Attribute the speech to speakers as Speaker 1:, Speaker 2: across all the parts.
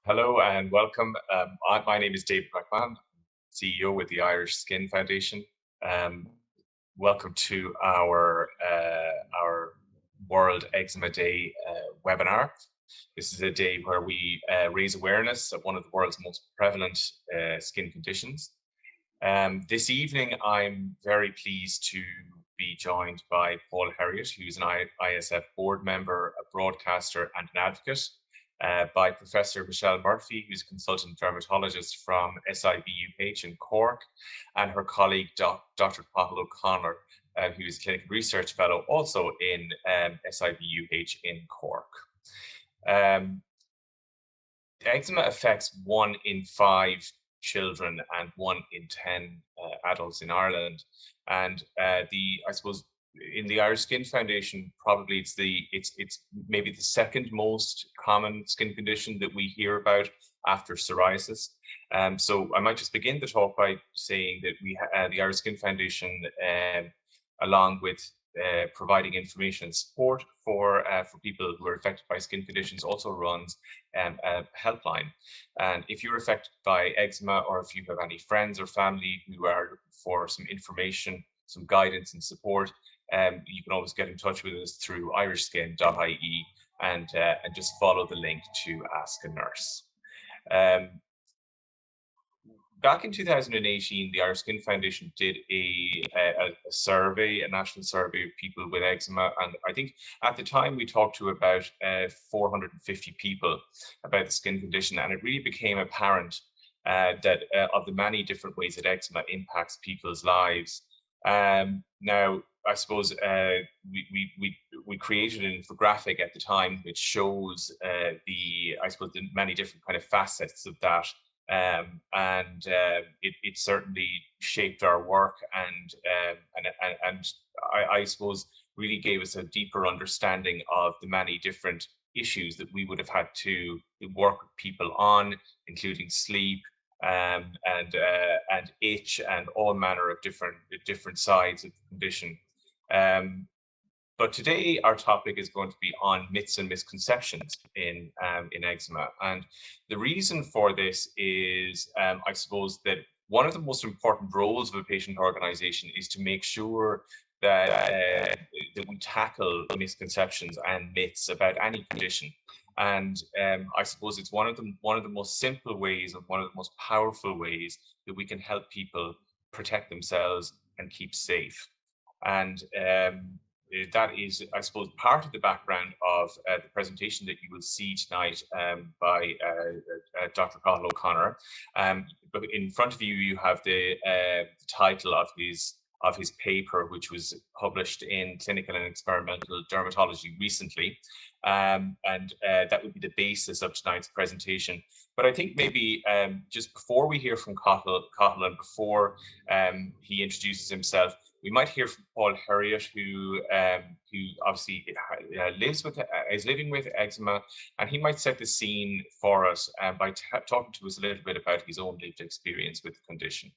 Speaker 1: Hello and welcome. My name is David McMahon, CEO with the Irish Skin Foundation. Um, Welcome to our World Eczema Day webinar. This is a day where we raise awareness of one of the world's most prevalent skin conditions. This evening, I'm very pleased to be joined by Paul Herriott, who's an ISF board member, a broadcaster, and an advocate, by Professor Michelle Murphy, who's a consultant dermatologist from SIVUH in Cork, and her colleague, Dr. Cathal O Connor, who is a clinical research fellow also in SIVUH in Cork. Eczema affects 1 in 5 children and 1 in 10 adults in Ireland. And I suppose in the Irish Skin Foundation, probably it's maybe the second most common skin condition that we hear about after psoriasis. So I might just begin the talk by saying that the Irish Skin Foundation, along with providing information and support for people who are affected by skin conditions, also runs a helpline. And if you're affected by eczema, or if you have any friends or family who are looking for some information, some guidance and support, you can always get in touch with us through irishskin.ie and just follow the link to Ask a Nurse. Back in 2018, the Irish Skin Foundation did a survey, a national survey of people with eczema. And I think at the time we talked to about 450 people about the skin condition. And it really became apparent that of the many different ways that eczema impacts people's lives. Now, I suppose we created an infographic at the time which shows the many different kind of facets of that. It certainly shaped our work and I suppose really gave us a deeper understanding of the many different issues that we would have had to work with people on, including sleep and itch and all manner of different sides of the condition. But today our topic is going to be on myths and misconceptions in eczema. And the reason for this is, I suppose, that one of the most important roles of a patient organization is to make sure that we tackle misconceptions and myths about any condition. And I suppose it's one of the most simple ways and one of the most powerful ways that we can help people protect themselves and keep safe. And that is, I suppose, part of the background of the presentation that you will see tonight by Dr. Cathal O Connor. But in front of you, you have the title of his paper, which was published in Clinical and Experimental Dermatology recently. That would be the basis of tonight's presentation. But I think maybe just before we hear from Cathal and before he introduces himself, we might hear from Paul Herriott, who obviously is living with eczema, and he might set the scene for us by talking to us a little bit about his own lived experience with the condition.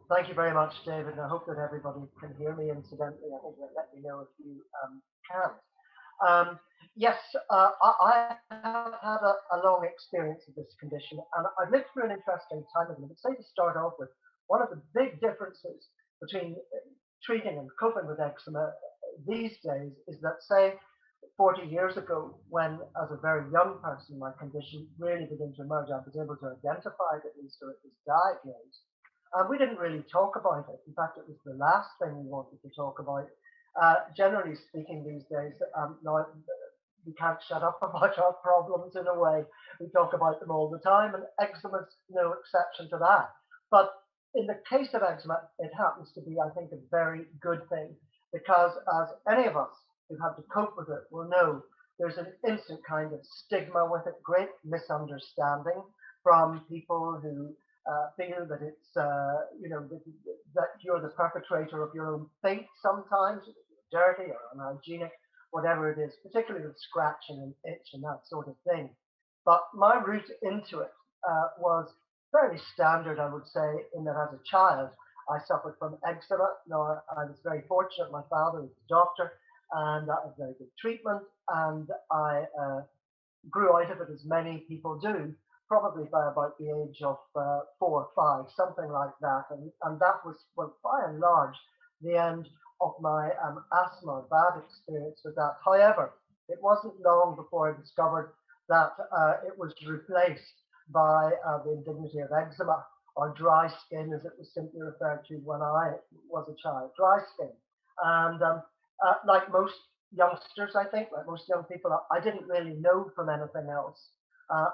Speaker 2: Thank you very much, David. I hope that everybody can hear me. Incidentally, I think that let me know if you can't. Yes, I have had a long experience of this condition, and I've lived through an interesting time of it. I'd say to start off with, one of the big differences between treating and coping with eczema these days is that, say, 40 years ago, when as a very young person my condition really began to emerge, I was able to identify it, at least, so it was diagnosed. We didn't really talk about it. In fact, it was the last thing we wanted to talk about. Generally speaking, these days, now we can't shut up about our problems in a way. We talk about them all the time, and eczema is no exception to that. But in the case of eczema, it happens to be, I think, a very good thing, because as any of us who've had to cope with it will know, there's an instant kind of stigma with it, great misunderstanding from people who feel that it's, that you're the perpetrator of your own fate sometimes, dirty or unhygienic, whatever it is, particularly with scratching and itch and that sort of thing. But my route into it was fairly standard, I would say, in that as a child, I suffered from eczema. Now, I was very fortunate. My father was a doctor, and that was very good treatment. And I grew out of it as many people do, probably by about the age of 4 or 5, something like that. And that was, well, by and large, the end of my asthma, bad experience with that. However, it wasn't long before I discovered that it was replaced by the indignity of eczema, or dry skin, as it was simply referred to when I was a child, dry skin. And like most youngsters, I think, like most young people, I didn't really know from anything else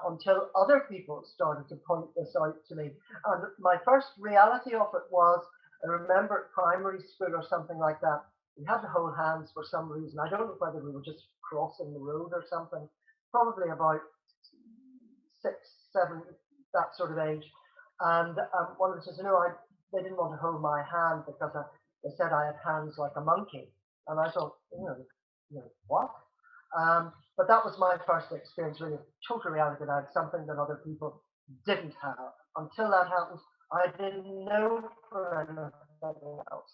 Speaker 2: until other people started to point this out to me. And my first reality of it was, I remember at primary school or something like that, we had to hold hands for some reason. I don't know whether we were just crossing the road or something, probably about 6, 7, that sort of age. And one of them says, they didn't want to hold my hand because they said I had hands like a monkey. And I thought, what? But that was my first experience, really, total reality that I had something that other people didn't have. Until that happened, I didn't know for anything else.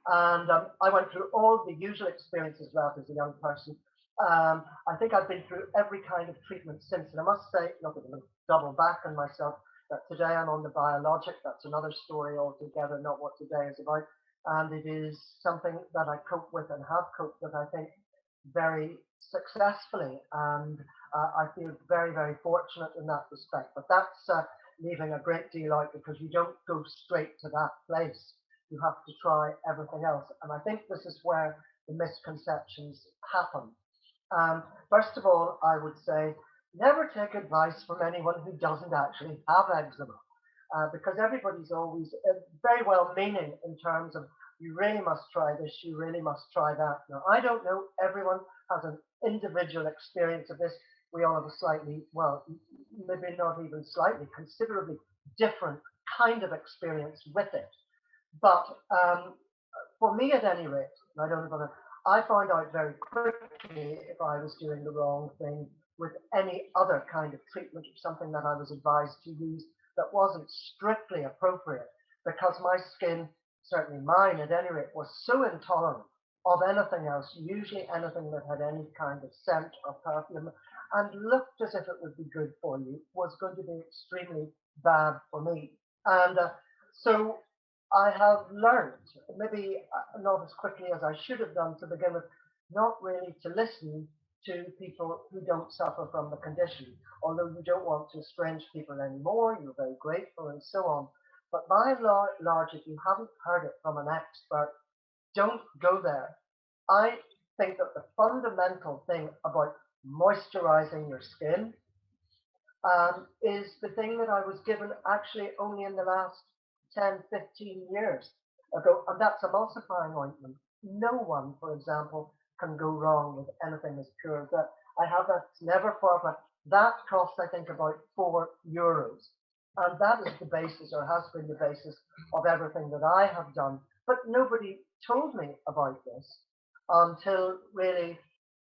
Speaker 2: And I went through all the usual experiences of that as a young person. I think I've been through every kind of treatment since. And I must say, not that I'm going to double back on myself, that today I'm on the biologic. That's another story altogether, not what today is about. And it is something that I cope with and have coped with, I think, very successfully. And I feel very, very fortunate in that respect. But that's leaving a great deal out, because you don't go straight to that place. You have to try everything else. And I think this is where the misconceptions happen. First of all, I would say, never take advice from anyone who doesn't actually have eczema, because everybody's always very well meaning in terms of, you really must try this, you really must try that. Now, I don't know, everyone has an individual experience of this. We all have a slightly, well, maybe not even slightly, considerably different kind of experience with it. But for me, at any rate, I don't know, I found out very quickly if I was doing the wrong thing with any other kind of treatment, or something that I was advised to use that wasn't strictly appropriate, because my skin, certainly mine at any rate, was so intolerant of anything else, usually anything that had any kind of scent or perfume and looked as if it would be good for you, was going to be extremely bad for me. And so I have learned, maybe not as quickly as I should have done to begin with, not really to listen to people who don't suffer from the condition. Although you don't want to estrange people anymore, you're very grateful and so on. But by and large, if you haven't heard it from an expert, don't go there. I think that the fundamental thing about moisturizing your skin is the thing that I was given actually only in the last 10, 15 years ago, and that's emulsifying ointment. No one, for example, can go wrong with anything as pure as that. I have that, it's never far from that. Costs, I think, about €4. And that is the basis, or has been the basis, of everything that I have done. But nobody told me about this until really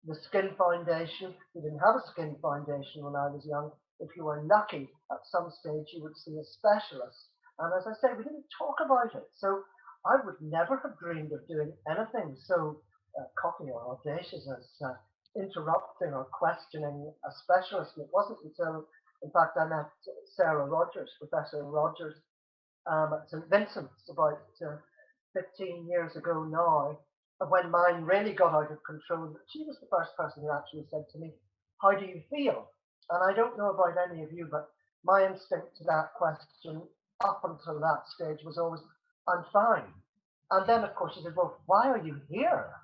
Speaker 2: the Skin Foundation. We didn't have a Skin Foundation when I was young. If you were lucky, at some stage you would see a specialist. And as I say, we didn't talk about it. So I would never have dreamed of doing anything so cocky or audacious as interrupting or questioning a specialist. And it wasn't until, in fact, I met Sarah Rogers, Professor Rogers, at St. Vincent's about 15 years ago now, when mine really got out of control. She was the first person who actually said to me, "How do you feel?" And I don't know about any of you, but my instinct to that question up until that stage was always, "I'm fine." And then, of course, she said, "Well, why are you here?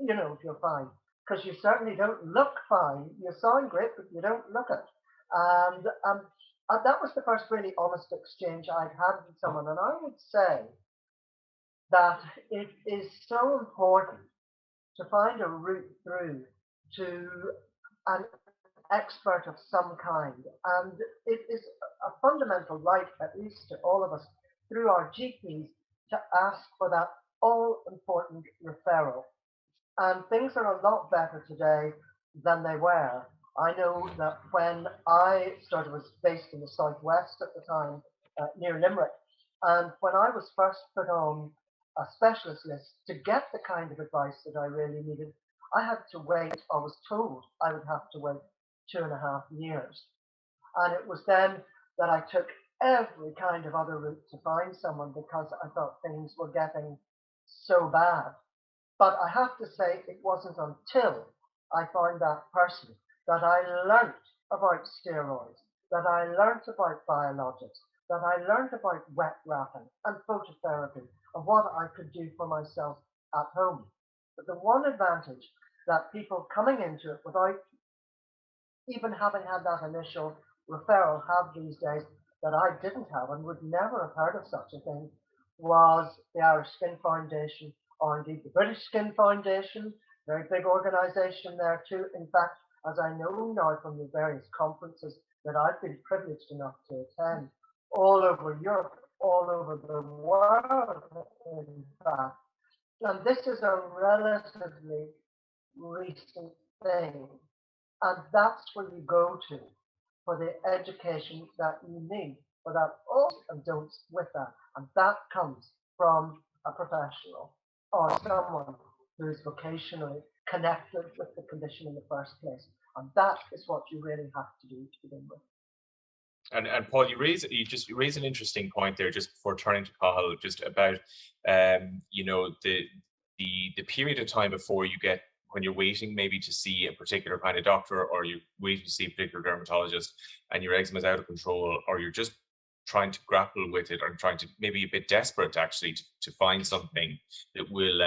Speaker 2: If you're fine, because you certainly don't look fine. You sound great, but you don't look it." And that was the first really honest exchange I'd had with someone. And I would say that it is so important to find a route through to an expert of some kind. And it is a fundamental right, at least to all of us, through our GPs, to ask for that all-important referral. And things are a lot better today than they were. I know that when I started, was based in the southwest at the time, near Limerick, and when I was first put on a specialist list to get the kind of advice that I really needed, I had to wait. I was told I would have to wait 2.5 years. And it was then that I took every kind of other route to find someone, because I thought things were getting so bad. But I have to say, it wasn't until I found that person that I learnt about steroids, that I learnt about biologics, that I learnt about wet wrapping and phototherapy, and what I could do for myself at home. But the one advantage that people coming into it without even having had that initial referral have these days, that I didn't have and would never have heard of such a thing, was the Irish Skin Foundation, or indeed the British Skin Foundation, very big organisation there too. In fact, as I know now from the various conferences that I've been privileged enough to attend, all over Europe, all over the world, in fact. And this is a relatively recent thing. And that's where you go to for the education that you need, for that all and don'ts with that. And that comes from a professional or someone who is vocationally connected with the condition in the first place. And that is what you really have to do to begin with.
Speaker 1: And Paul, you raise an interesting point there just before turning to Cathal, just about you know, the period of time before you get, when you're waiting maybe to see a particular kind of doctor, or you're waiting to see a particular dermatologist and your eczema is out of control, or you're just trying to grapple with it, or trying to, maybe a bit desperate actually to find something that will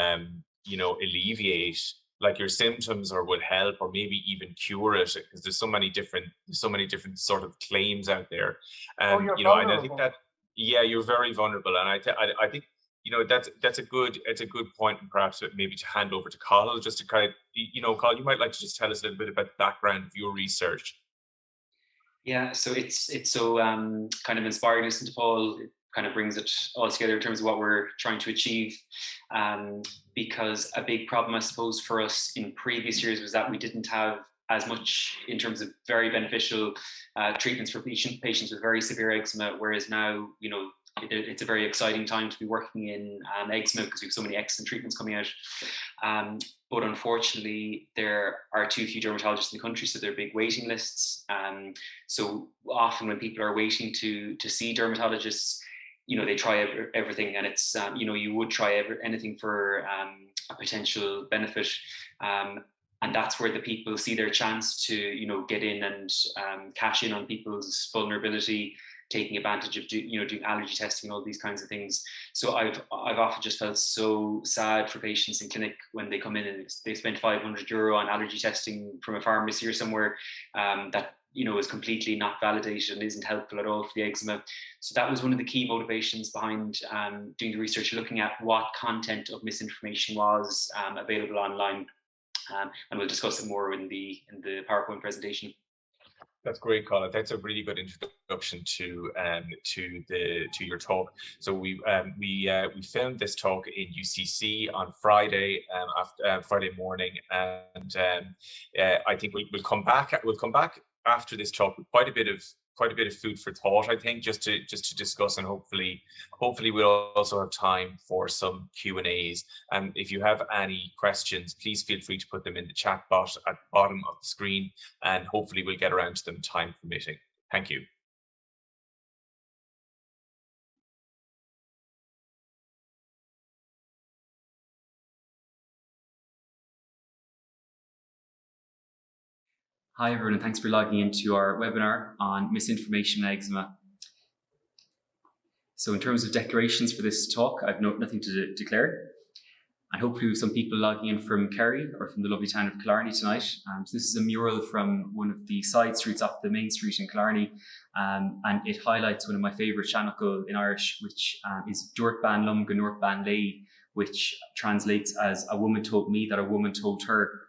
Speaker 1: you know, alleviate like your symptoms, or would help, or maybe even cure it, because there's so many different sort of claims out there. You know,
Speaker 2: vulnerable.
Speaker 1: and I think that, yeah, you're very vulnerable, and I think, you know, it's a good point, and perhaps maybe to hand over to Cathal, just to kind of, you know, Cathal, you might like to just tell us a little bit about the background of your research.
Speaker 3: Yeah, so it's so kind of inspiring, isn't it, Paul? It kind of brings it all together in terms of what we're trying to achieve. Because a big problem, I suppose, for us in previous years was that we didn't have as much in terms of very beneficial treatments for patients with very severe eczema, whereas now, you know, it's a very exciting time to be working in eczema, because we have so many excellent treatments coming out. But unfortunately, there are too few dermatologists in the country, so there are big waiting lists. So often when people are waiting to see dermatologists, you know, they try everything, and it's, you know, you would try anything for a potential benefit. And that's where the people see their chance to, you know, get in and cash in on people's vulnerability, taking advantage of doing allergy testing and all these kinds of things. So I've often just felt so sad for patients in clinic when they come in and they spend €500 on allergy testing from a pharmacy or somewhere that, you know, is completely not validated and isn't helpful at all for the eczema. So that was one of the key motivations behind doing the research, looking at what content of misinformation was available online. And we'll discuss it more in the PowerPoint presentation.
Speaker 1: That's great, Colin. That's a really good introduction to your talk. So we filmed this talk in UCC on Friday Friday morning, and I think we'll come back after this talk with quite a bit of food for thought, I think, just to discuss, and hopefully we'll also have time for some Q&As. And if you have any questions, please feel free to put them in the chat box at the bottom of the screen, and hopefully we'll get around to them, time permitting. Thank you.
Speaker 3: Hi everyone, and thanks for logging into our webinar on misinformation and eczema. So in terms of declarations for this talk, I've nothing to declare. And hopefully we have some people logging in from Kerry or from the lovely town of Killarney tonight. So this is a mural from one of the side streets off the main street in Killarney. And it highlights one of my favourite seanachal in Irish, which is Dúirt ban lum go Nuairt ban lei, which translates as "a woman told me that a woman told her."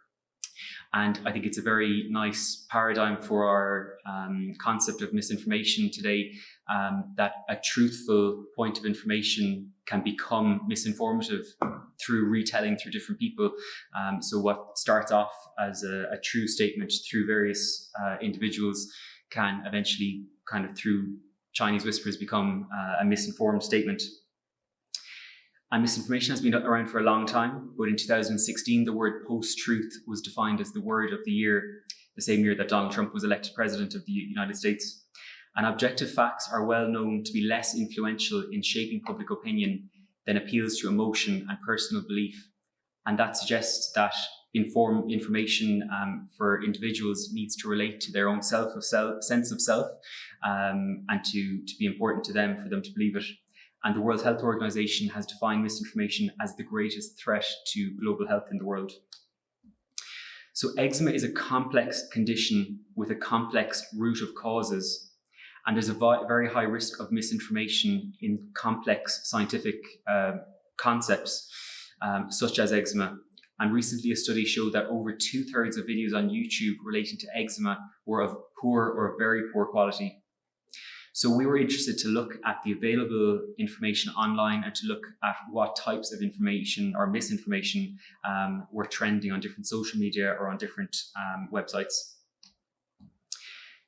Speaker 3: And I think it's a very nice paradigm for our concept of misinformation today, that a truthful point of information can become misinformative through retelling through different people. So what starts off as a true statement through various individuals can eventually, kind of through Chinese whispers, become a misinformed statement. And misinformation has been around for a long time, but in 2016, the word post-truth was defined as the word of the year.
Speaker 4: the same year that Donald Trump was elected president of the United States. And objective facts are well known to be less influential in shaping public opinion than appeals to emotion and personal belief. And that suggests that information for individuals needs to relate to their own sense of self, and to be important to them, for them to believe it. And the World Health Organization has defined misinformation as the greatest threat to global health in the world. So eczema is a complex condition with a complex root of causes. And there's a very high risk of misinformation in complex scientific concepts, such as eczema. And recently a study showed that over 2/3 of videos on YouTube relating to eczema were of poor or very poor quality. So we were interested to look at the available information online and to look at what types of information or misinformation were trending on different social media or on different websites.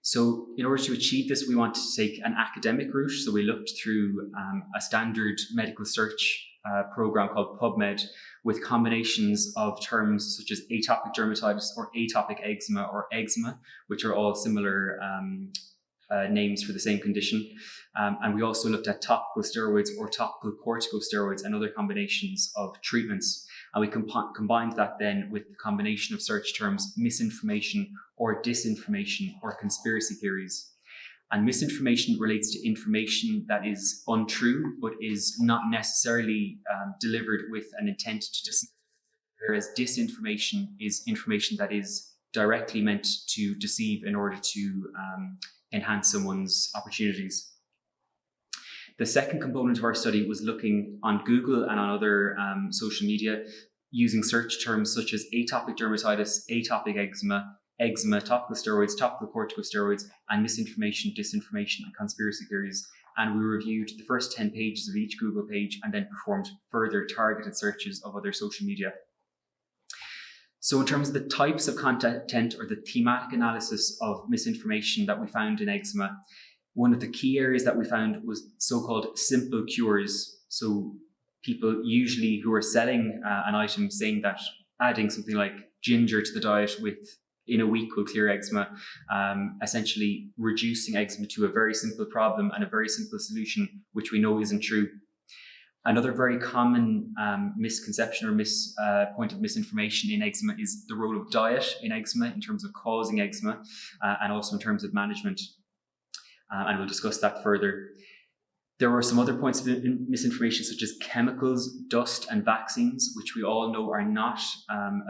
Speaker 4: So in order to achieve this, we wanted to take an academic route. So we looked through a standard medical search program called PubMed, with combinations of terms such as atopic dermatitis or atopic eczema or eczema, which are all similar names for the same condition. And we also looked at topical steroids or topical corticosteroids and other combinations of treatments. And we combined that then with the combination of search terms misinformation or disinformation or conspiracy theories. And misinformation relates to information that is untrue, but is not necessarily delivered with an intent to deceive. Whereas disinformation is information that is directly meant to deceive in order to enhance someone's opportunities. The second component of our study was looking on Google and on other social media using search terms such as atopic dermatitis, atopic eczema, topical steroids, topical corticosteroids, and misinformation, disinformation, and conspiracy theories. And we reviewed the first 10 pages of each Google page and then performed further targeted searches of other social media. So in terms of the types of content or the thematic analysis of misinformation that we found in eczema, one of the key areas that we found was so-called simple cures. So people usually who are selling an item saying that adding something like ginger to the diet in a week will clear eczema, essentially reducing eczema to a very simple problem and a very simple solution, which we know isn't true. Another very common misconception or point of misinformation in eczema is the role of diet in eczema in terms of causing eczema and also in terms of management. And we'll discuss that further. There were some other points of misinformation such as chemicals, dust, and vaccines, which we all know are not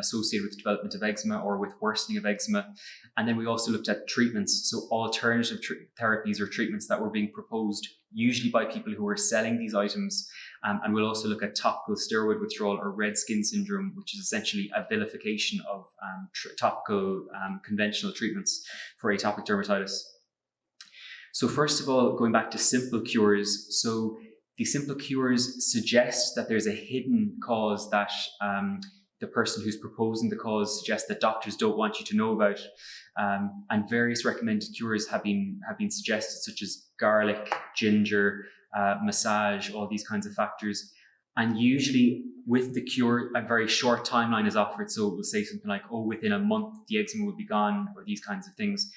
Speaker 4: associated with the development of eczema or with worsening of eczema. And then we also looked at treatments, so alternative therapies or treatments that were being proposed, usually by people who were selling these items. And we'll also look at topical steroid withdrawal or red skin syndrome, which is essentially a vilification of topical conventional treatments for atopic dermatitis. So first of all, going back to simple cures. So the simple cures suggest that there's a hidden cause that the person who's proposing the cause suggests that doctors don't want you to know about. And various recommended cures have been suggested, such as garlic, ginger, massage, all these kinds of factors. And usually with the cure, a very short timeline is offered. So it will say something like, oh, within a month, the eczema will be gone, or these kinds of things.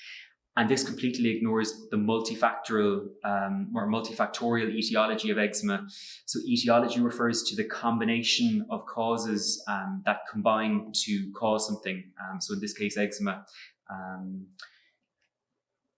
Speaker 4: And this completely ignores the multifactorial etiology of eczema. So etiology refers to the combination of causes that combine to cause something. So in this case, eczema.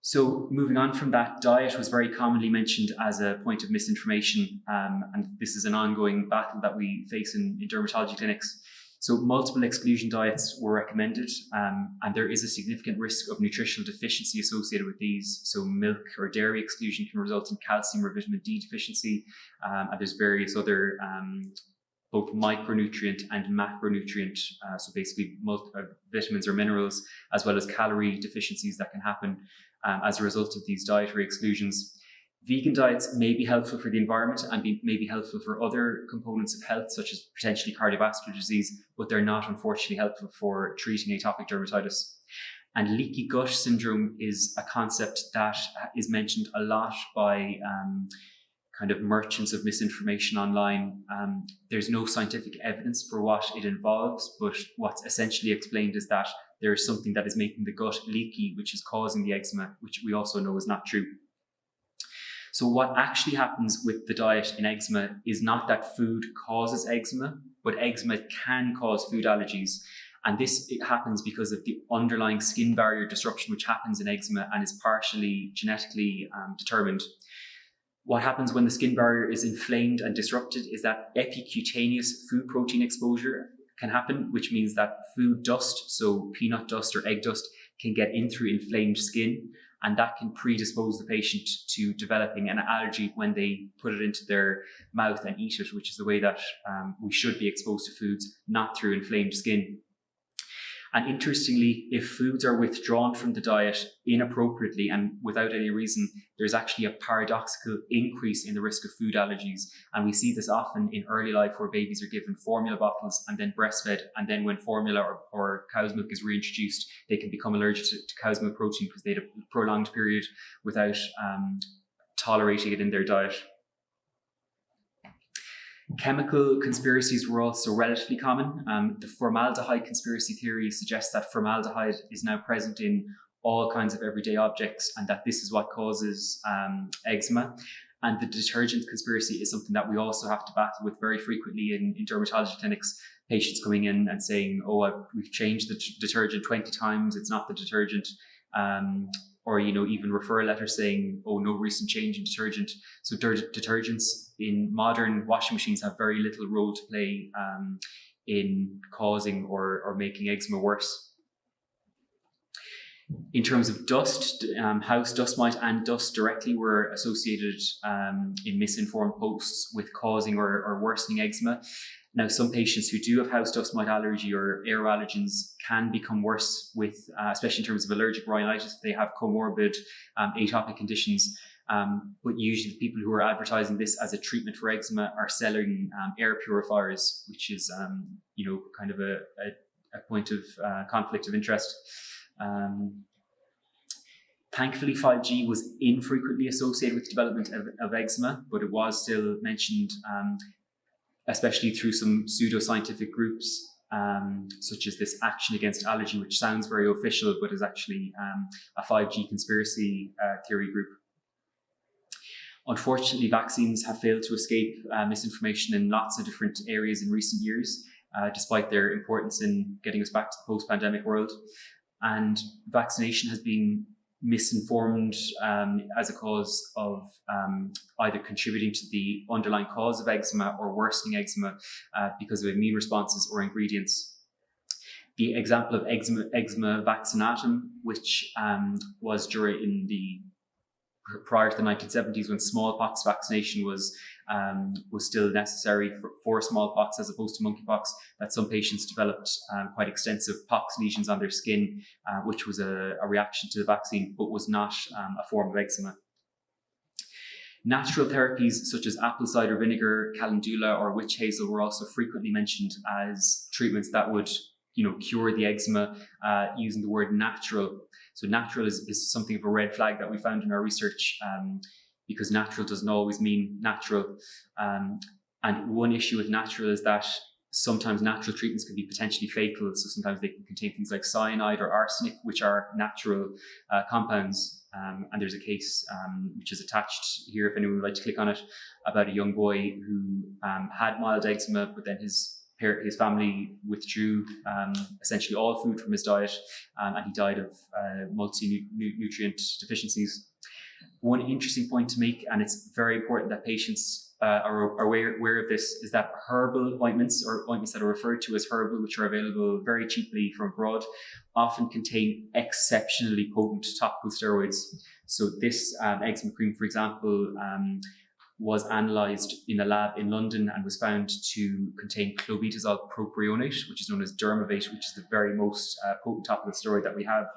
Speaker 4: So moving on from that, diet was very commonly mentioned as a point of misinformation. And this is an ongoing battle that we face in dermatology clinics. So multiple exclusion diets were recommended, and there is a significant risk of nutritional deficiency associated with these. So milk or dairy exclusion can result in calcium or vitamin D deficiency, and there's various other both micronutrient and macronutrient, so basically vitamins or minerals, as well as calorie deficiencies that can happen as a result of these dietary exclusions. Vegan diets may be helpful for the environment and may be helpful for other components of health, such as potentially cardiovascular disease, but they're not unfortunately helpful for treating atopic dermatitis. And leaky gut syndrome is a concept that is mentioned a lot by kind of merchants of misinformation online. There's no scientific evidence for what it involves, but what's essentially explained is that there's something that is making the gut leaky, which is causing the eczema, which we also know is not true. So what actually happens with the diet in eczema is not that food causes eczema, but eczema can cause food allergies. And this happens because of the underlying skin barrier disruption which happens in eczema and is partially genetically determined. What happens when the skin barrier is inflamed and disrupted is that epicutaneous food protein exposure can happen, which means that food dust, so peanut dust or egg dust, can get in through inflamed skin, and that can predispose the patient to developing an allergy when they put it into their mouth and eat it, which is the way that we should be exposed to foods, not through inflamed skin. And interestingly, if foods are withdrawn from the diet inappropriately and without any reason, there's actually a paradoxical increase in the risk of food allergies. And we see this often in early life where babies are given formula bottles and then breastfed. And then when formula or cow's milk is reintroduced, they can become allergic to cow's milk protein because they had a prolonged period without tolerating it in their diet. Chemical conspiracies were also relatively common. The formaldehyde conspiracy theory suggests that formaldehyde is now present in all kinds of everyday objects and that this is what causes eczema. And the detergent conspiracy is something that we also have to battle with very frequently in dermatology clinics. Patients coming in and saying, oh, we've changed the detergent 20 times, it's not the detergent. Or even referral letters saying, oh, no recent change in detergent. So detergents in modern washing machines have very little role to play in causing or making eczema worse. In terms of dust, house dust mite and dust directly were associated in misinformed posts with causing or worsening eczema. Now, some patients who do have house dust mite allergy or air allergens can become worse with, especially in terms of allergic rhinitis, if they have comorbid atopic conditions. But usually the people who are advertising this as a treatment for eczema are selling air purifiers, which is, kind of a point of conflict of interest. Thankfully, 5G was infrequently associated with the development of eczema, but it was still mentioned, especially through some pseudoscientific groups, such as this Action Against Allergy, which sounds very official, but is actually a 5G conspiracy theory group. Unfortunately, vaccines have failed to escape misinformation in lots of different areas in recent years, despite their importance in getting us back to the post-pandemic world. And vaccination has been misinformed as a cause of either contributing to the underlying cause of eczema or worsening eczema because of immune responses or ingredients. The example of eczema vaccinatum, which was prior to the 1970s, when smallpox vaccination was still necessary for smallpox as opposed to monkeypox, that some patients developed quite extensive pox lesions on their skin, which was a reaction to the vaccine, but was not a form of eczema. Natural therapies such as apple cider vinegar, calendula, or witch hazel were also frequently mentioned as treatments that would, cure the eczema using the word natural. So natural is something of a red flag that we found in our research, because natural doesn't always mean natural. And one issue with natural is that sometimes natural treatments can be potentially fatal. So sometimes they can contain things like cyanide or arsenic, which are natural compounds. And there's a case which is attached here, if anyone would like to click on it, about a young boy who had mild eczema, but then his family withdrew essentially all food from his diet, and he died of multi-nutrient deficiencies. One interesting point to make, and it's very important that patients are aware of this, is that herbal ointments, or ointments that are referred to as herbal, which are available very cheaply from abroad, often contain exceptionally potent topical steroids. So this eczema cream, for example, was analysed in a lab in London and was found to contain clobetasol propionate, which is known as Dermavate, which is the very most potent topical steroid that we have.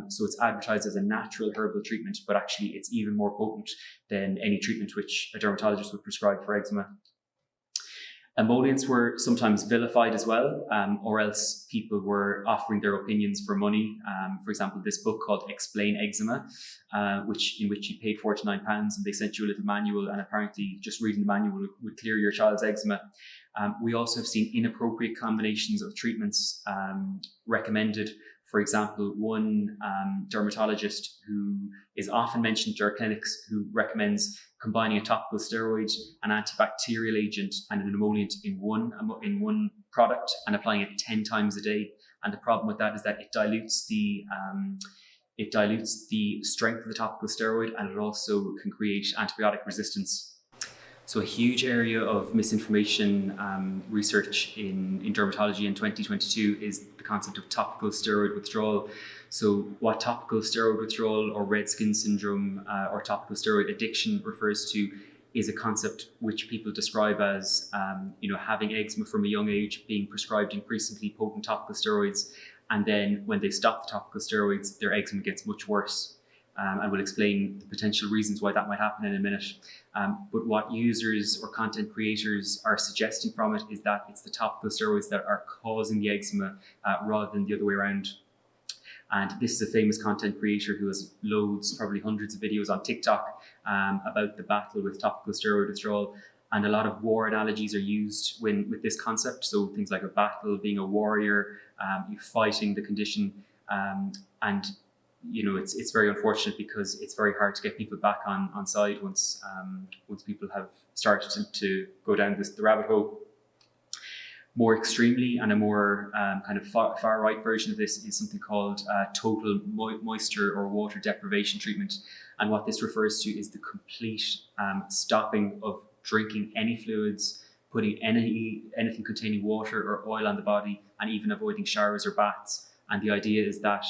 Speaker 4: So it's advertised as a natural herbal treatment, but actually it's even more potent than any treatment which a dermatologist would prescribe for eczema. Emollients were sometimes vilified as well, or else people were offering their opinions for money. For example, this book called Explain Eczema, in which you paid £49 and they sent you a little manual, and apparently just reading the manual would clear your child's eczema. We also have seen inappropriate combinations of treatments recommended For example, one dermatologist who is often mentioned in our clinics who recommends combining a topical steroid, an antibacterial agent, and an emollient in one product and applying it 10 times a day. And the problem with that is that it dilutes the strength of the topical steroid, and it also can create antibiotic resistance. So a huge area of misinformation research in dermatology in 2022 is the concept of topical steroid withdrawal. So what topical steroid withdrawal or red skin syndrome or topical steroid addiction refers to is a concept which people describe as having eczema from a young age, being prescribed increasingly potent topical steroids, and then when they stop the topical steroids, their eczema gets much worse. And we'll explain the potential reasons why that might happen in a minute. But what users or content creators are suggesting from it is that it's the topical steroids that are causing the eczema rather than the other way around. And this is a famous content creator who has loads, probably hundreds of videos on TikTok about the battle with topical steroid withdrawal. And a lot of war analogies are used with this concept. So things like a battle, being a warrior, you fighting the condition, and it's very unfortunate because it's very hard to get people back on side once people have started to go down the rabbit hole. More extremely, and a more kind of far right version of this is something called total moisture or water deprivation treatment. And what this refers to is the complete stopping of drinking any fluids, putting anything containing water or oil on the body, and even avoiding showers or baths. And the idea is that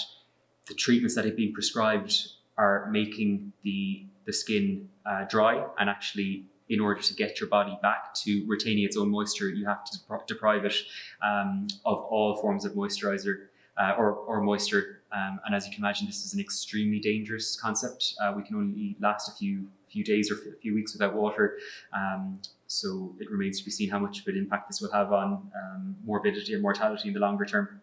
Speaker 4: the treatments that have been prescribed are making the skin dry, and actually in order to get your body back to retaining its own moisture, you have to deprive it of all forms of moisturizer or moisture. And as you can imagine, this is an extremely dangerous concept. We can only last a few days or a few weeks without water. So it remains to be seen how much of an impact this will have on morbidity and mortality in the longer term.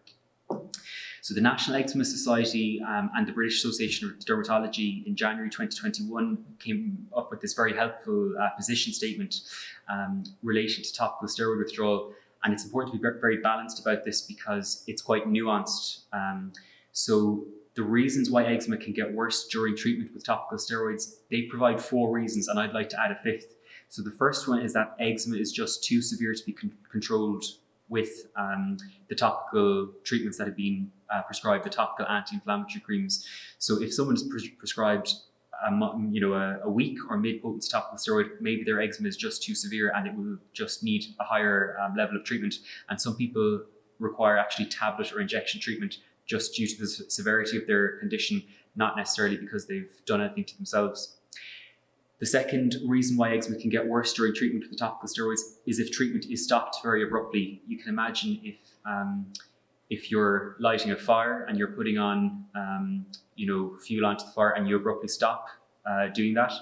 Speaker 4: So the National Eczema Society and the British Association of Dermatology in January 2021 came up with this very helpful position statement related to topical steroid withdrawal. And it's important to be very balanced about this because it's quite nuanced. So the reasons why eczema can get worse during treatment with topical steroids, they provide 4 reasons, and I'd like to add a 5th. So the first one is that eczema is just too severe to be controlled with the topical treatments that have been prescribed, the topical anti-inflammatory creams. So if someone is prescribed a weak or mid-potency topical steroid, maybe their eczema is just too severe and it will just need a higher level of treatment. And some people require actually tablet or injection treatment just due to the severity of their condition, not necessarily because they've done anything to themselves. The second reason why eczema can get worse during treatment with the topical steroids is if treatment is stopped very abruptly. You can imagine if you're lighting a fire and you're putting on fuel onto the fire and you abruptly stop doing that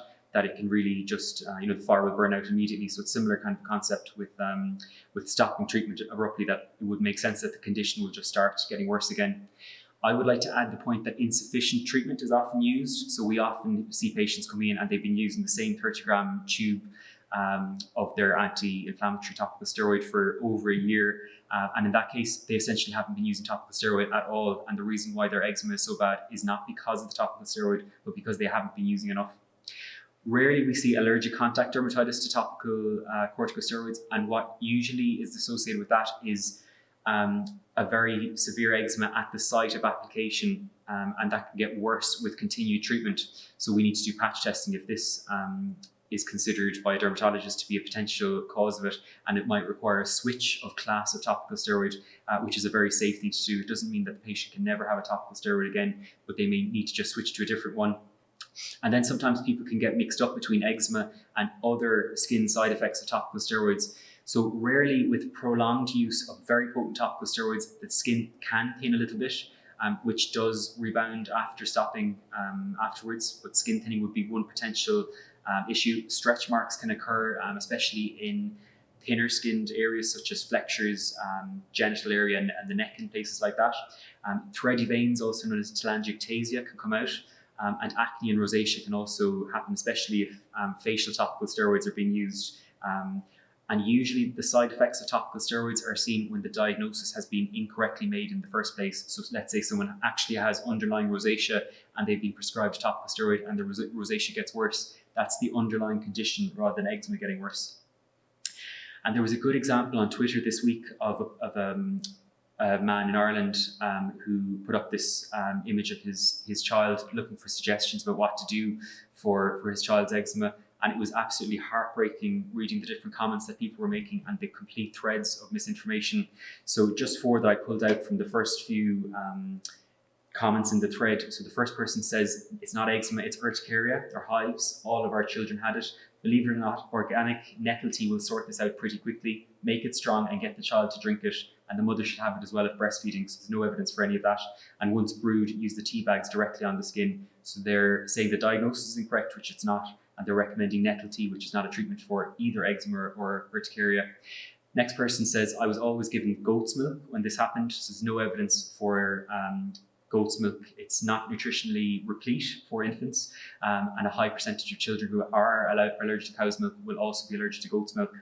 Speaker 4: it can really just the fire will burn out immediately. So it's similar kind of concept with stopping treatment abruptly, that it would make sense that the condition will just start getting worse again. I would like to add the point that insufficient treatment is often used. So we often see patients come in and they've been using the same 30-gram tube of their anti-inflammatory topical steroid for over a year. And in that case, they essentially haven't been using topical steroid at all. And the reason why their eczema is so bad is not because of the topical steroid, but because they haven't been using enough. Rarely we see allergic contact dermatitis to topical corticosteroids. And what usually is associated with that is a very severe eczema at the site of application, and that can get worse with continued treatment. So we need to do patch testing if this is considered by a dermatologist to be a potential cause of it, and it might require a switch of class of topical steroid, which is a very safe thing to do. It doesn't mean that the patient can never have a topical steroid again, but they may need to just switch to a different one. And then sometimes people can get mixed up between eczema and other skin side effects of topical steroids. So rarely with prolonged use of very potent topical steroids, the skin can thin a little bit, which does rebound after stopping afterwards. But skin thinning would be one potential issue. Stretch marks can occur, especially in thinner skinned areas such as flexures, genital area and the neck and places like that. Thready veins, also known as telangiectasia, can come out. And acne and rosacea can also happen, especially if facial topical steroids are being used. And usually the side effects of topical steroids are seen when the diagnosis has been incorrectly made in the first place. So let's say someone actually has underlying rosacea and they've been prescribed topical steroid and the rosacea gets worse. That's the underlying condition rather than eczema getting worse. And there was a good example on Twitter this week of a man in Ireland who put up this image of his child looking for suggestions about what to do for his child's eczema. And it was absolutely heartbreaking reading the different comments that people were making and the complete threads of misinformation. So just four that I pulled out from the first few comments in the thread. So the first person says, it's not eczema, it's urticaria or hives. All of our children had it. Believe it or not, organic nettle tea will sort this out pretty quickly. Make it strong and get the child to drink it. And the mother should have it as well if breastfeeding. So there's no evidence for any of that. And once brewed, use the tea bags directly on the skin. So they're saying the diagnosis is incorrect, which it's not. And they're recommending nettle tea, which is not a treatment for either eczema or urticaria. Next person says, I was always given goat's milk when this happened. So there's no evidence for goat's milk. It's not nutritionally replete for infants. And a high percentage of children who are allergic to cow's milk will also be allergic to goat's milk.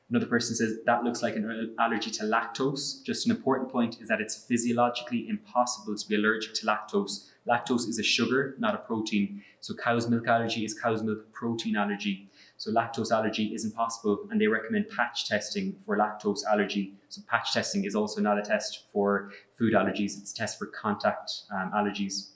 Speaker 4: Another person says, that looks like an allergy to lactose. Just an important point is that it's physiologically impossible to be allergic to lactose. Lactose is a sugar, not a protein. So cow's milk allergy is cow's milk protein allergy. So lactose allergy isn't possible, and they recommend patch testing for lactose allergy. So patch testing is also not a test for food allergies, it's a test for contact allergies.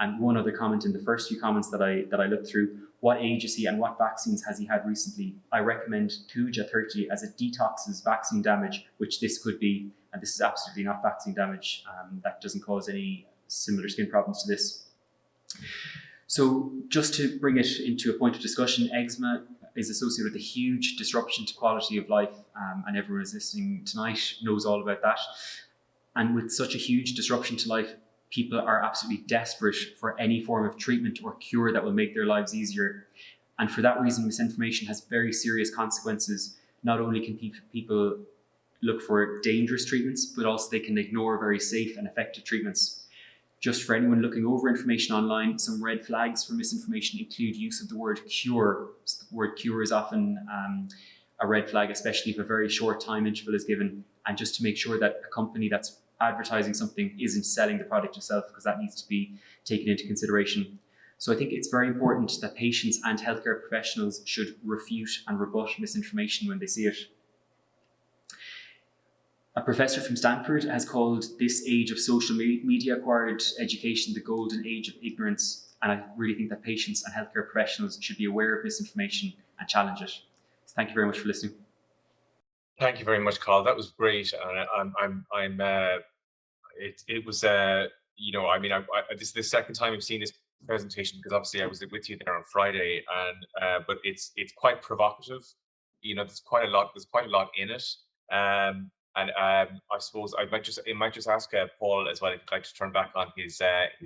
Speaker 4: And one other comment in the first few comments that I looked through, what age is he and what vaccines has he had recently? I recommend Tuja 30 as it detoxes vaccine damage, which this could be, and this is absolutely not vaccine damage. That doesn't cause any similar skin problems to this. So just to bring it into a point of discussion, eczema is associated with a huge disruption to quality of life, and everyone who's listening tonight knows all about that. And with such a huge disruption to life, people are absolutely desperate for any form of treatment or cure that will make their lives easier. And for that reason, misinformation has very serious consequences. Not only can people look for dangerous treatments, but also they can ignore very safe and effective treatments. Just for anyone looking over information online, some red flags for misinformation include use of the word cure. So the word cure is often a red flag, especially if a very short time interval is given. And just to make sure that a company that's advertising something isn't selling the product itself, because that needs to be taken into consideration. So I think it's very important that patients and healthcare professionals should refute and rebut misinformation when they see it. A professor from Stanford has called this age of social media acquired education the golden age of ignorance. And I really think that patients and healthcare professionals should be aware of misinformation and challenge it. So thank you very much for listening.
Speaker 1: Thank you very much, Cathal. That was great. It was you know, I mean, this is the second time I've seen this presentation, because obviously I was with you there on Friday, and but it's quite provocative. You know, there's quite a lot in it. I suppose I might just ask Paul as well if he'd like to turn back on his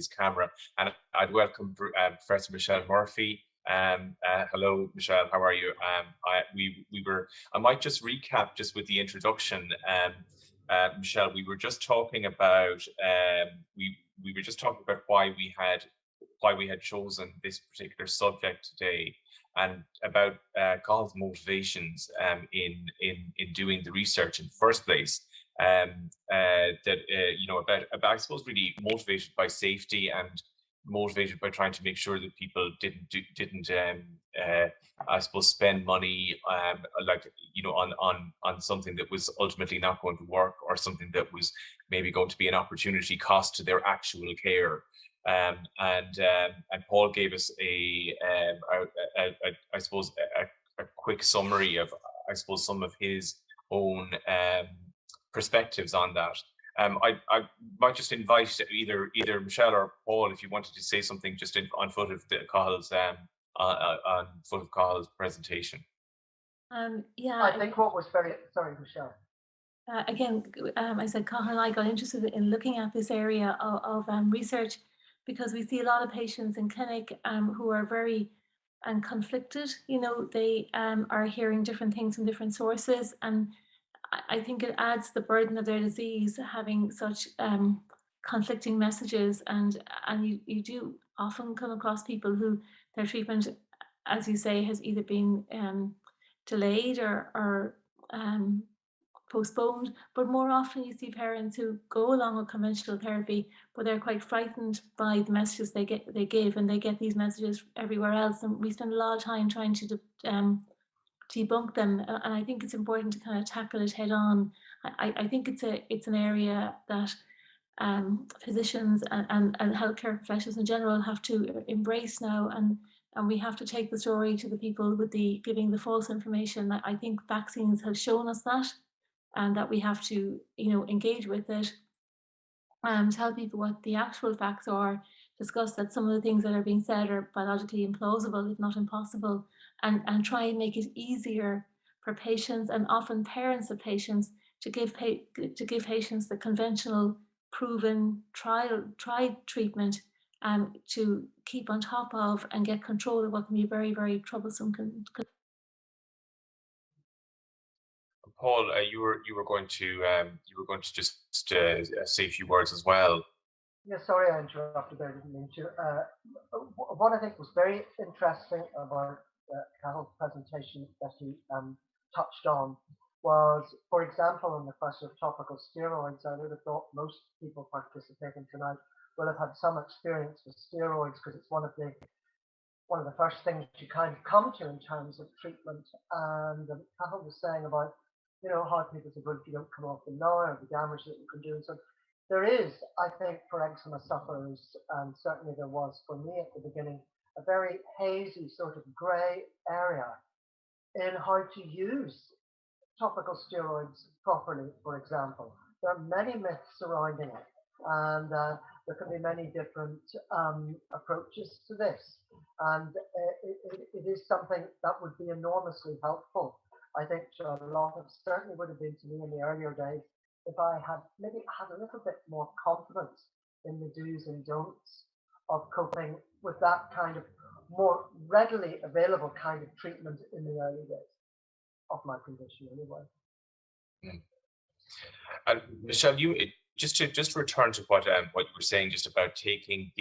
Speaker 1: camera, and I'd welcome Professor Michelle Murphy. Hello, Michelle. How are you? I might just recap just with the introduction. Michelle, we were just talking about we were just talking about why we had chosen this particular subject today, and about Cathal's motivations in doing the research in the first place. You know, about I suppose really motivated by safety and motivated by trying to make sure that people didn't I suppose spend money like, you know, on something that was ultimately not going to work, or something that was maybe going to be an opportunity cost to their actual care. And Paul gave us I suppose a quick summary of I suppose some of his own perspectives on that. I might just invite either Michelle or Paul, if you wanted to say something just on foot of Cathal's on foot of Cathal's presentation.
Speaker 2: Yeah, I think what was sorry, Michelle.
Speaker 5: Again, I said Cathal and I got interested in looking at this area of research, because we see a lot of patients in clinic who are very conflicted. You know, they are hearing different things from different sources, and I think it adds the burden of their disease having such conflicting messages, and you do often come across people who their treatment, as you say, has either been delayed or postponed, but more often you see parents who go along with conventional therapy, but they're quite frightened by the messages they give, and they get these messages everywhere else. And we spend a lot of time trying to debunk them. And I think it's important to kind of tackle it head on. I think it's an area that physicians and healthcare professionals in general have to embrace now, and we have to take the story to the people with the giving the false information. I think vaccines have shown us that, and that we have to, engage with it and tell people what the actual facts are, discuss that some of the things that are being said are biologically implausible, if not impossible, and try and make it easier for patients and often parents of patients to give patients the conventional, proven, tried treatment to keep on top of and get control of what can be very, very troublesome.
Speaker 1: Paul, you were going to just say a few words as well.
Speaker 2: Yeah, sorry I interrupted there, I didn't mean to. What I think was very interesting about Cathal's presentation that he touched on was, for example, on the question of topical steroids. I would have thought most people participating tonight will have had some experience with steroids, because it's one of the first things you kind of come to in terms of treatment. And Cathal was saying about, how people say, well, if you don't come off them now, or the damage that you can do. And so there is, I think, for eczema sufferers, and certainly there was for me at the beginning, a very hazy sort of grey area in how to use topical steroids properly, for example. There are many myths surrounding it, and there can be many different approaches to this. And it is something that would be enormously helpful, I think, to a lot of, certainly would have been to me in the earlier days, if I had maybe had a little bit more confidence in the do's and don'ts of coping with that kind of more readily available kind of treatment in the early days of my condition anyway.
Speaker 1: And Michelle, just to return to what you were saying, just about taking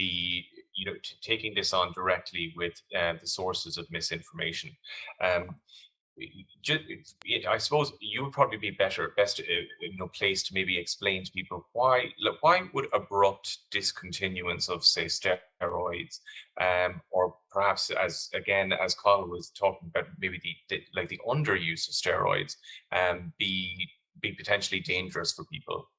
Speaker 1: taking this on directly with the sources of misinformation. I suppose you would probably be best placed to maybe explain to people why would abrupt discontinuance of, say, steroids, or perhaps as Cathal was talking about, maybe the underuse of steroids, be potentially dangerous for people.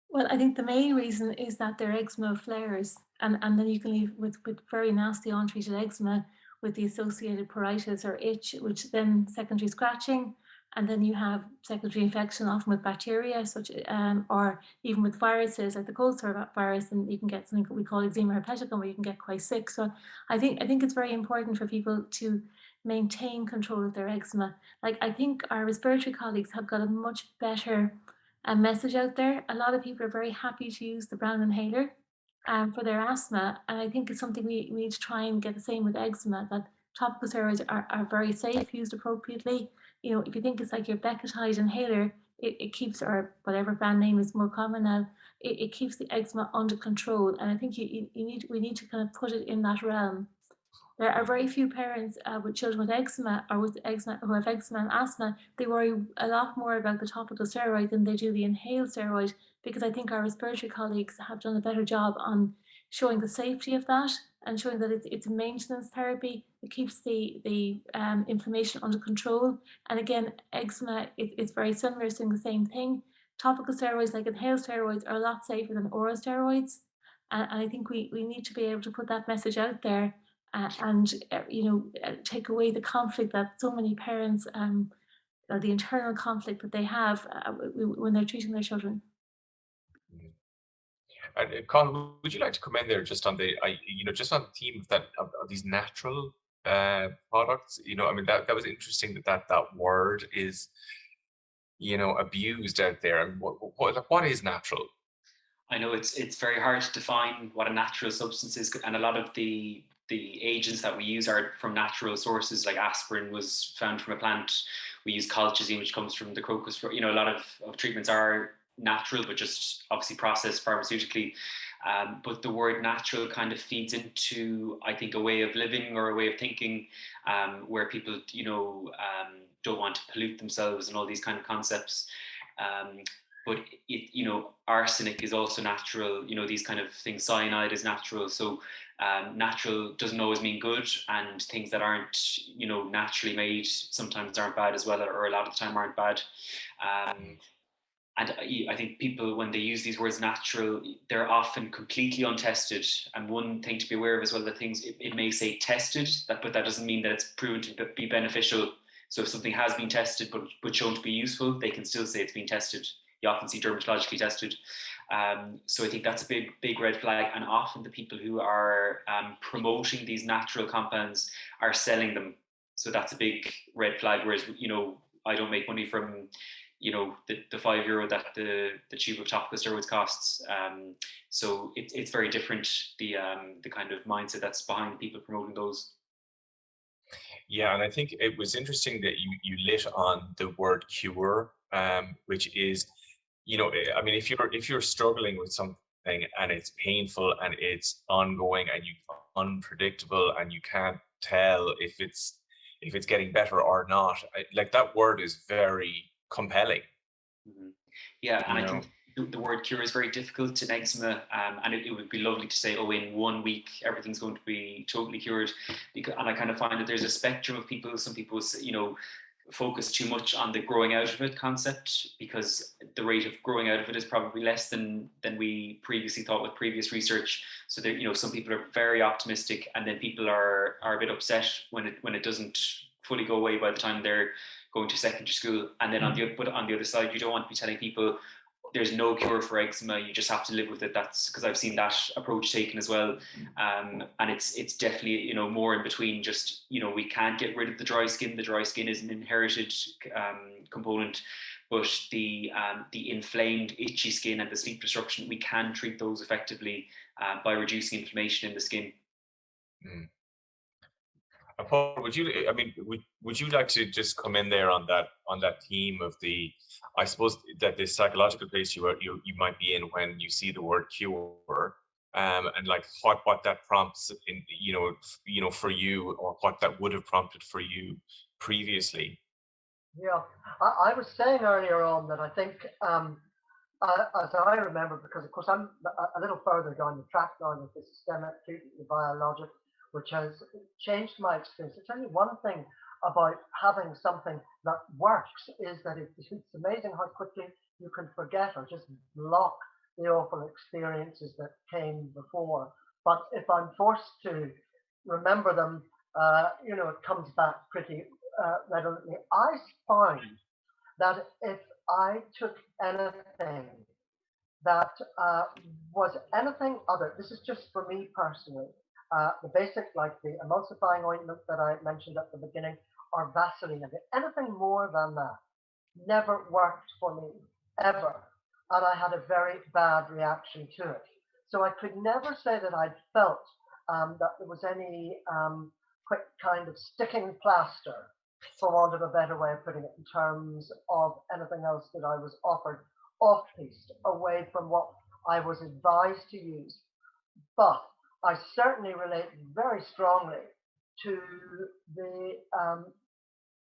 Speaker 5: Well, I think the main reason is that their eczema flares, and then you can leave with very nasty untreated eczema with the associated pruritus or itch, which then secondary scratching, and then you have secondary infection, often with bacteria, such or even with viruses like the cold sore virus, and you can get something we call eczema herpeticum, where you can get quite sick. So I think it's very important for people to maintain control of their eczema. Like, I think our respiratory colleagues have got a much better message out there. A lot of people are very happy to use the brown inhaler for their asthma, and I think it's something we need to try and get the same with eczema, that topical steroids are very safe, used appropriately. If you think it's like your Becotide inhaler, it keeps, or whatever brand name is more common now, it keeps the eczema under control, and I think we need to kind of put it in that realm. There are very few parents with children with eczema or with eczema who have eczema and asthma. They worry a lot more about the topical steroid than they do the inhaled steroid, because I think our respiratory colleagues have done a better job on showing the safety of that and showing that it's a maintenance therapy. It keeps the inflammation under control. And again, eczema is very similar, it's doing the same thing. Topical steroids, like inhaled steroids, are a lot safer than oral steroids. And I think we need to be able to put that message out there, and take away the conflict that so many parents, or the internal conflict that they have when they're treating their children.
Speaker 1: And Colin, would you like to come in there just on just on the theme of of these natural products? I mean, that was interesting that word is abused out there. And what is natural?
Speaker 3: I know it's very hard to define what a natural substance is, and a lot of the agents that we use are from natural sources. Like aspirin was found from a plant. We use colchicine, which comes from the crocus. A lot of treatments are natural, but just obviously processed pharmaceutically. But the word natural kind of feeds into, I think, a way of living or a way of thinking, where people, don't want to pollute themselves and all these kind of concepts. But arsenic is also natural. These kind of things. Cyanide is natural. So natural doesn't always mean good, and things that aren't naturally made sometimes aren't bad as well, or a lot of the time aren't bad. And I think people, when they use these words natural, they're often completely untested. And one thing to be aware of as well, that things, it may say tested, but that doesn't mean that it's proven to be beneficial. So if something has been tested but shown to be useful, they can still say it's been tested. You often see dermatologically tested. So I think that's a big red flag. And often the people who are promoting these natural compounds are selling them. So that's a big red flag. Whereas, I don't make money from the €5 that the tube of topical steroids costs. So it's very different, the kind of mindset that's behind people promoting those.
Speaker 1: Yeah, and I think it was interesting that you lit on the word cure, which is, I mean, if you're struggling with something and it's painful and it's ongoing and you unpredictable and you can't tell if it's getting better or not, like that word is very compelling.
Speaker 3: Mm-hmm. Yeah, and I think the word cure is very difficult in eczema, and it would be lovely to say, oh, in 1 week everything's going to be totally cured. And I kind of find that there's a spectrum of people. Some people, focus too much on the growing out of it concept, because the rate of growing out of it is probably less than we previously thought with previous research. So there, some people are very optimistic, and then people are a bit upset when it doesn't fully go away by the time they're going to secondary school. And then on the other side, you don't want to be telling people there's no cure for eczema, you just have to live with it. That's because I've seen that approach taken as well. And it's definitely, more in between. Just, we can't get rid of the dry skin. The dry skin is an inherited component, but the inflamed, itchy skin and the sleep disruption, we can treat those effectively by reducing inflammation in the skin.
Speaker 1: Paul, would you like to just come in there on that theme of I suppose that the psychological place you might be in when you see the word cure, and like what that prompts in, for you, or what that would have prompted for you previously?
Speaker 2: Yeah, I was saying earlier on that I think, as I remember, because of course I'm a little further down the track now with the systemic treatment, the biologic, which has changed my experience. To tell you one thing about having something that works is that it's amazing how quickly you can forget or just block the awful experiences that came before. But if I'm forced to remember them, it comes back pretty readily. I found that if I took anything that was anything other, this is just for me personally, the basic, like the emulsifying ointment that I mentioned at the beginning, or Vaseline, anything more than that never worked for me, ever. And I had a very bad reaction to it. So I could never say that I'd felt that there was any quick kind of sticking plaster, for want of a better way of putting it, in terms of anything else that I was offered off-piste, away from what I was advised to use. But I certainly relate very strongly to the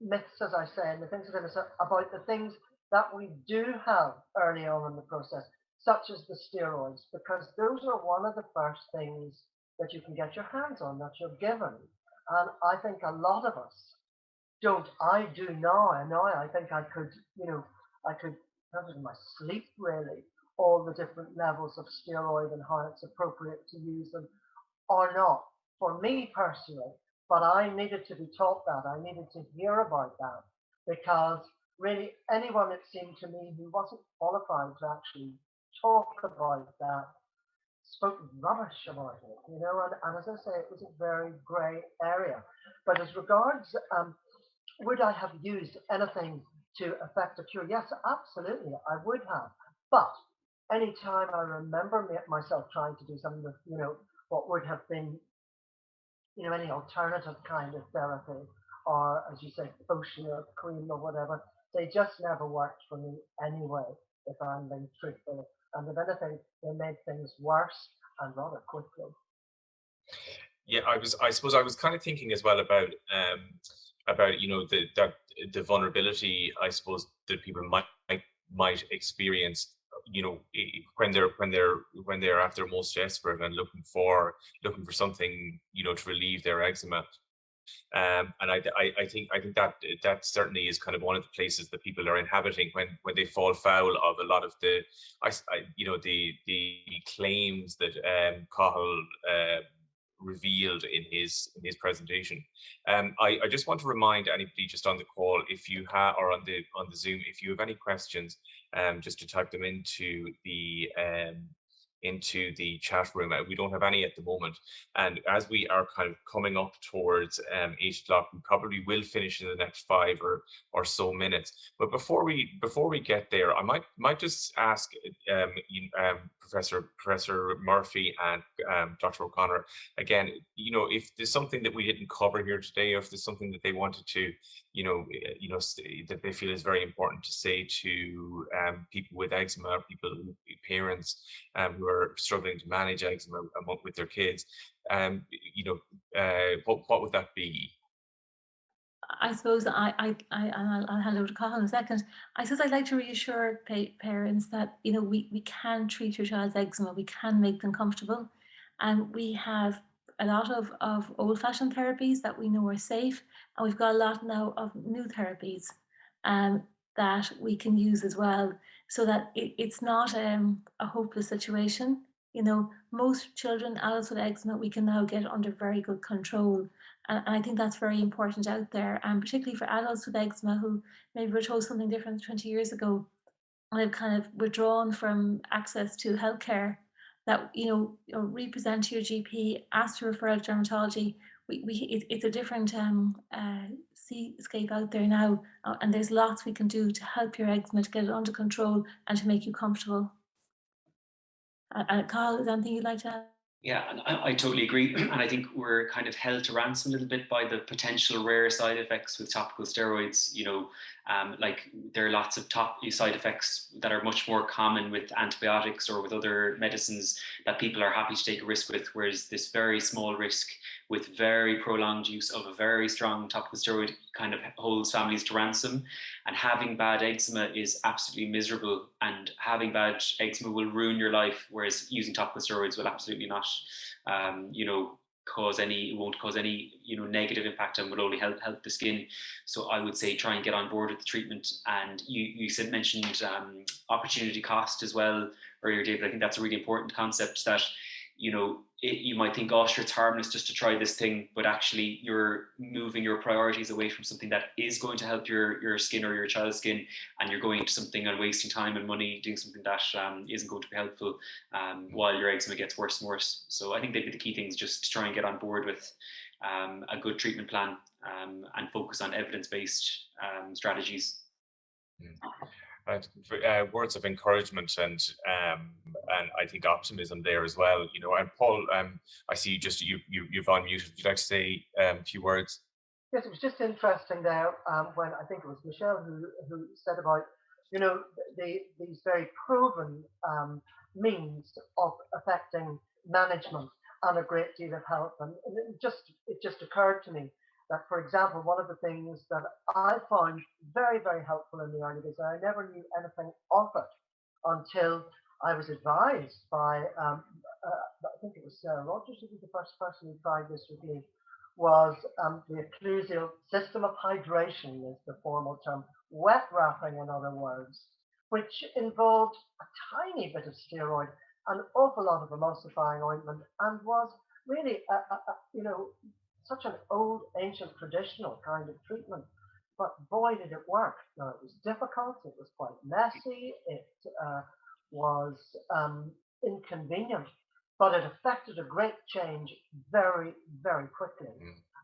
Speaker 2: myths, as I say, and the things I'm going to say about the things that we do have early on in the process, such as the steroids, because those are one of the first things that you can get your hands on, that you're given. And I think a lot of us don't. I do now. I think I could, I could have it in my sleep, really, all the different levels of steroid and how it's appropriate to use them or not, for me personally. But I needed to be taught that. I needed to hear about that, because really anyone, it seemed to me, who wasn't qualified to actually talk about that spoke rubbish about it, and as I say, it was a very grey area. But as regards, would I have used anything to affect a cure? Yes, absolutely, I would have. But anytime I remember myself trying to do something with, what would have been, any alternative kind of therapy, or as you say, potion or cream or whatever, they just never worked for me anyway, if I'm being truthful. And if anything, they made things worse, and rather quickly.
Speaker 1: Yeah, I suppose I was kind of thinking as well about about the vulnerability, I suppose, that people might experience, when they're at their most desperate and looking for something, to relieve their eczema. And I think that certainly is kind of one of the places that people are inhabiting when they fall foul of a lot of the the claims that Cathal revealed in his presentation. I just want to remind anybody just on the call, if you have, or on the Zoom, if you have any questions, just to type them into the chat room. We don't have any at the moment, and as we are kind of coming up towards 8 o'clock, we probably will finish in the next 5 or so minutes. But before we get there, I might just ask Professor Murphy and Dr. O'Connor again, if there's something that we didn't cover here today, or if there's something that they wanted to, that they feel is very important to say to people with eczema, parents who are struggling to manage eczema with their kids, what would that be?
Speaker 5: I suppose I'll hand over to Cathal in a second. I suppose I'd like to reassure parents that we can treat your child's eczema, we can make them comfortable, and we have a lot of old-fashioned therapies that we know are safe, and we've got a lot now of new therapies that we can use as well, so that it's not a hopeless situation. Most children, adults with eczema, we can now get under very good control. And I think that's very important out there, and particularly for adults with eczema who maybe were told something different 20 years ago and have kind of withdrawn from access to healthcare, that represent to your GP, ask for referral to dermatology. It's a different seascape out there now, and there's lots we can do to help your eczema, to get it under control and to make you comfortable. Cathal, is there anything you'd like to add?
Speaker 3: Yeah, and I totally agree. And I think we're kind of held to ransom a little bit by the potential rare side effects with topical steroids. Like there are lots of side effects that are much more common with antibiotics or with other medicines that people are happy to take a risk with, whereas this very small risk with very prolonged use of a very strong topical steroid kind of holds families to ransom. And having bad eczema is absolutely miserable, and having bad eczema will ruin your life, whereas using topical steroids will absolutely not cause any negative impact, and will only help the skin. So I would say try and get on board with the treatment. And you mentioned opportunity cost as well earlier, David. I think that's a really important concept, that you might think, oh sure, it's harmless just to try this thing, but actually you're moving your priorities away from something that is going to help your skin or your child's skin, and you're going into something and wasting time and money doing something that isn't going to be helpful while your eczema gets worse and worse. So I think they'd be the key things, just to try and get on board with a good treatment plan and focus on evidence-based strategies.
Speaker 1: Words of encouragement and I think optimism there as well. And Paul, I see you've unmuted. Would you like to say a few words?
Speaker 2: Yes, it was just interesting there when I think it was Michelle who said about these very proven means of affecting management and a great deal of help, and it just occurred to me that, for example, one of the things that I found very, very helpful in the early days, I never knew anything of it until I was advised by, I think it was Sarah Rogers, who was the first person who tried this with me, was the occlusal system of hydration is the formal term, wet wrapping in other words, which involved a tiny bit of steroid, an awful lot of emulsifying ointment, and was really, such an old, ancient, traditional kind of treatment. But boy, did it work. Now, it was difficult, it was quite messy, it was inconvenient, but it affected a great change very, very quickly.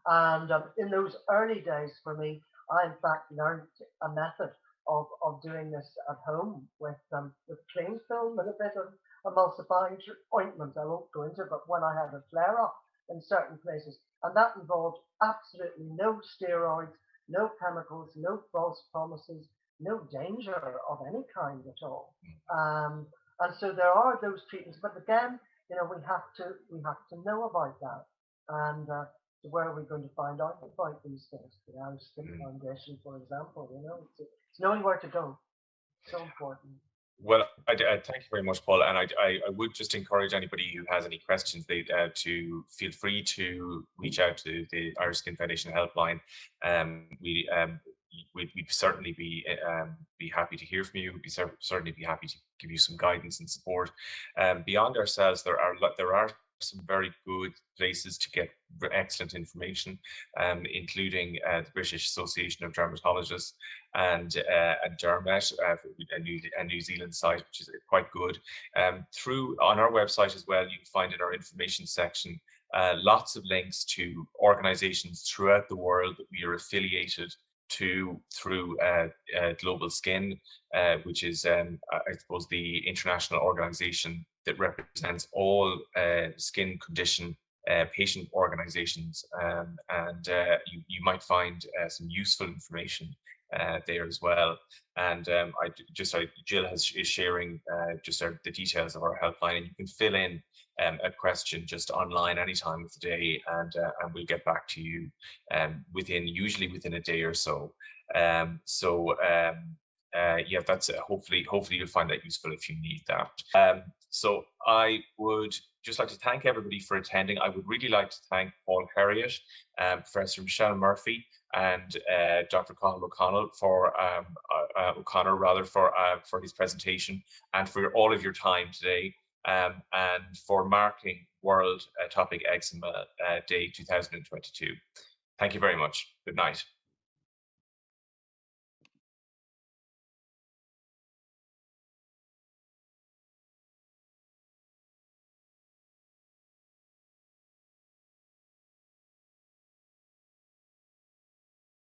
Speaker 2: And in those early days for me, I in fact learned a method of doing this at home with cling film and a bit of emulsifying ointment. I won't go into it, but when I had a flare-up in certain places, and that involved absolutely no steroids, no chemicals, no false promises, no danger of any kind at all. And so there are those treatments, but again, we have to know about that. And So where are we going to find out about these things? The Irish Skin Foundation, for example, it's knowing where to go. So important.
Speaker 1: Well, I thank you very much, Paul. And I would just encourage anybody who has any questions to feel free to reach out to the Irish Skin Foundation helpline. We'd certainly be happy to hear from you. We'd certainly be happy to give you some guidance and support. Beyond ourselves, there are some very good places to get excellent information, including the British Association of Dermatologists and Dermat, a New Zealand site, which is quite good. On our website as well, you can find in our information section lots of links to organizations throughout the world that we are affiliated to through Global Skin, which is, I suppose, the international organization that represents all skin condition patient organizations, and you might find some useful information there as well. And Jill is sharing the details of our helpline, and you can fill in a question just online any time of the day, and we'll get back to you usually within a day or so. Yeah, that's hopefully you'll find that useful if you need that. So I would just like to thank everybody for attending. I would really like to thank Paul Herriott, Professor Michelle Murphy, and Dr. Cathal O'Connor for his presentation, and for all of your time today, and for marking World Atopic Eczema Day 2022. Thank you very much. Good night.